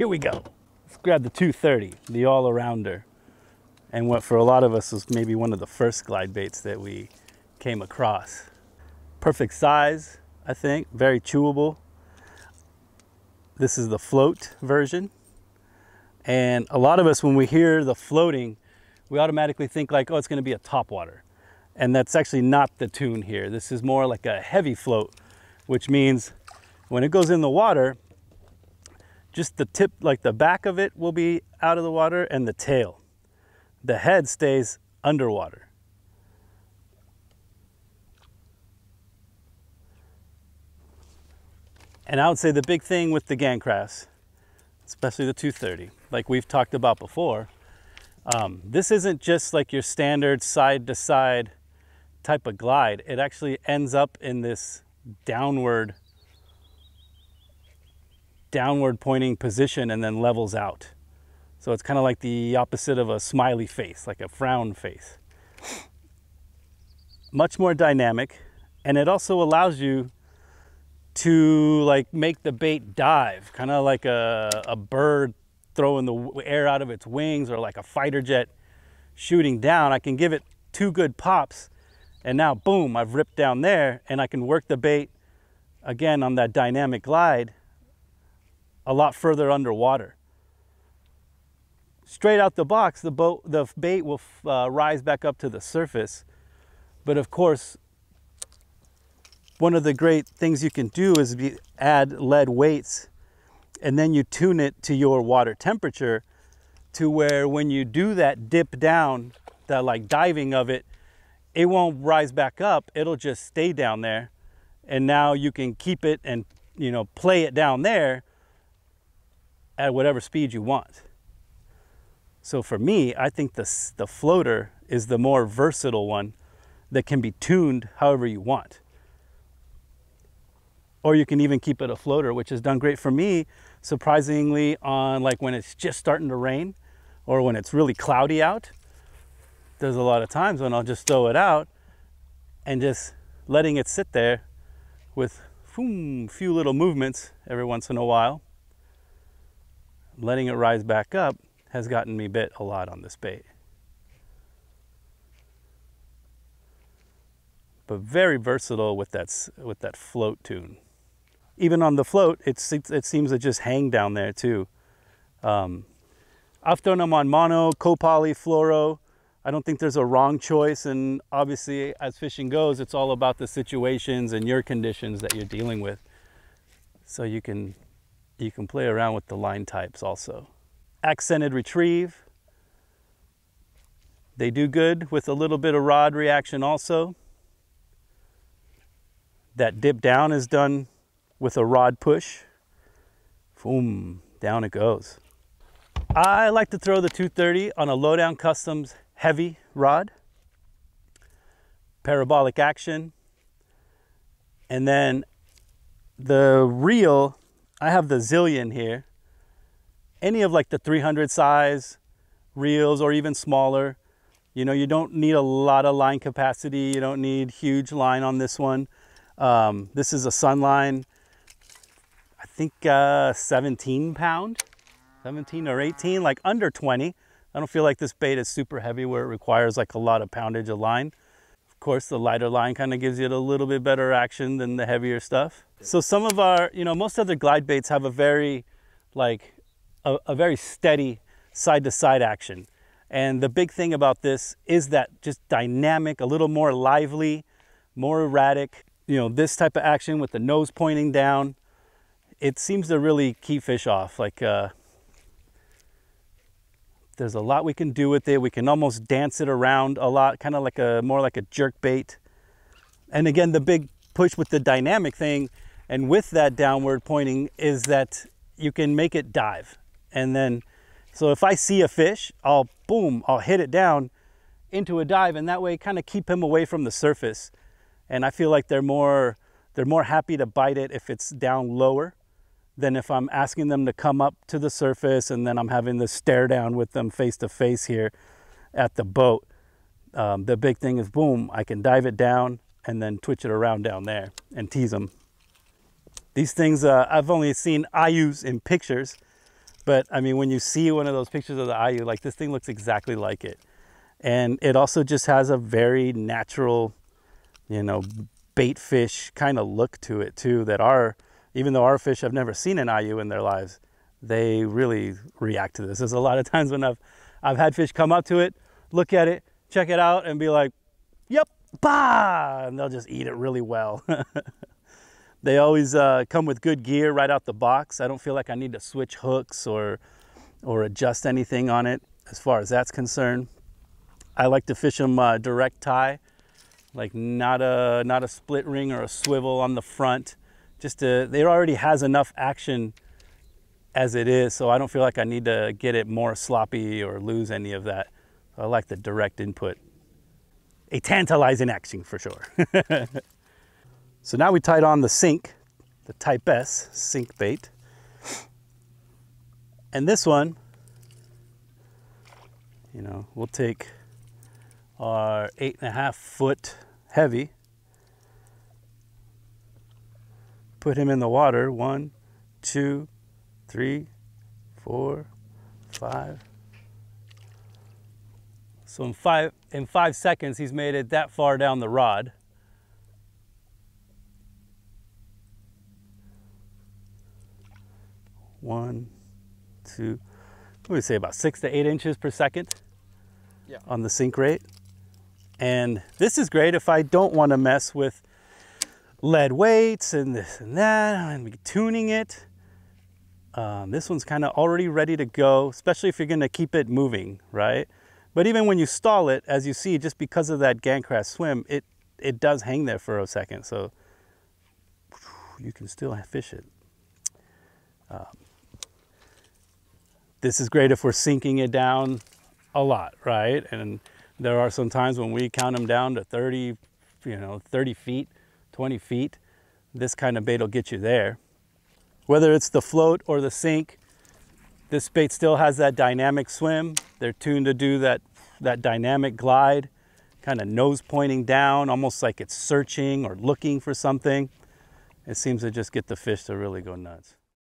Here we go. Let's grab the 230, the all-arounder. And what for a lot of us was maybe one of the first glide baits that we came across. Perfect size, I think, very chewable. This is the float version. And a lot of us, when we hear the floating, we automatically think like, oh, it's gonna be a topwater. And that's actually not the tune here. This is more like a heavy float, which means when it goes in the water, just the tip, like the back of it will be out of the water and the tail. The head stays underwater. And I would say the big thing with the Gan Crafts, especially the 230, like we've talked about before, this isn't just like your standard side to side type of glide. It actually ends up in this downward pointing position and then levels out. So it's kind of like the opposite of a smiley face, like a frown face. Much more dynamic, and it also allows you to like make the bait dive, kind of like a bird throwing the air out of its wings, or like a fighter jet shooting down. I can give it 2 good pops, and now boom, I've ripped down there, and I can work the bait again on that dynamic glide a lot further underwater. Straight out the box, the bait will rise back up to the surface. But of course, one of the great things you can do is add lead weights, and then you tune it to your water temperature to where when you do that dip down, that like diving of it, it won't rise back up. It'll just stay down there. And now you can keep it and, you know, play it down there at whatever speed you want. So for me, I think the floater is the more versatile one that can be tuned however you want. Or you can even keep it a floater, which has done great for me, surprisingly, on like when it's just starting to rain or when it's really cloudy out. There's a lot of times when I'll just throw it out and just letting it sit there with a few little movements every once in a while, letting it rise back up, has gotten me bit a lot on this bait. But very versatile with that float tune. Even on the float, it seems to just hang down there too. I've thrown them on mono, copoly, fluoro. I don't think there's a wrong choice, and obviously as fishing goes, it's all about the situations and your conditions that you're dealing with. So you can play around with the line types also. Accented retrieve. They do good with a little bit of rod reaction also. That dip down is done with a rod push. Boom, down it goes. I like to throw the 230 on a Lowdown Customs heavy rod. Parabolic action. And then the reel, I have the Zillion here. Any of like the 300 size reels or even smaller. You know, you don't need a lot of line capacity. You don't need huge line on this one. This is a Sunline, I think 17 pound, 17 or 18, like under 20. I don't feel like this bait is super heavy where it requires like a lot of poundage of line. Of course, the lighter line kind of gives you a little bit better action than the heavier stuff. So some of our, you know, most other glide baits have a very, like, a very steady side-to-side action. And the big thing about this is that just dynamic, a little more lively, more erratic. You know, this type of action with the nose pointing down, it seems to really keep fish off. Like, there's a lot we can do with it. We can almost dance it around a lot, kind of like more like a jerk bait. And again, the big push with the dynamic thing and with that downward pointing is that you can make it dive. And then, so if I see a fish, I'll hit it down into a dive, and that way kind of keep him away from the surface. And I feel like they're more happy to bite it if it's down lower than if I'm asking them to come up to the surface and then I'm having to stare down with them face to face here at the boat. The big thing is, boom, I can dive it down and then twitch it around down there and tease them. These things I've only seen I use in pictures, But I mean, when you see one of those pictures of the ayu, like this thing looks exactly like it. And it also just has a very natural, you know, bait fish kind of look to it too, that even though our fish have never seen an ayu in their lives, they really react to this. There's a lot of times when I've had fish come up to it, look at it, check it out, and be like, yep, bah, and they'll just eat it really well. They always come with good gear right out the box. I don't feel like I need to switch hooks or adjust anything on it as far as that's concerned. I like to fish them direct tie, like not a split ring or a swivel on the front. It already has enough action as it is, so I don't feel like I need to get it more sloppy or lose any of that. I like the direct input. A tantalizing action for sure. So now we tied on the sink, the Type S sink bait. And this one, you know, we'll take our 8.5 foot heavy, put him in the water, 1, 2, 3, 4, 5. So in 5 seconds, he's made it that far down the rod. One, two, what would we say, about 6 to 8 inches per second on the sink rate. And this is great if I don't want to mess with lead weights and this and that and be tuning it. This one's kind of already ready to go, especially if you're going to keep it moving, right? But even when you stall it, as you see, just because of that Gan Craft swim, it does hang there for a second, so you can still fish it. This is great if we're sinking it down a lot, right? And there are some times when we count them down to 30, 30 feet, 20 feet. This kind of bait will get you there. Whether it's the float or the sink, this bait still has that dynamic swim. They're tuned to do that dynamic glide, kind of nose pointing down, almost like it's searching or looking for something. It seems to just get the fish to really go nuts.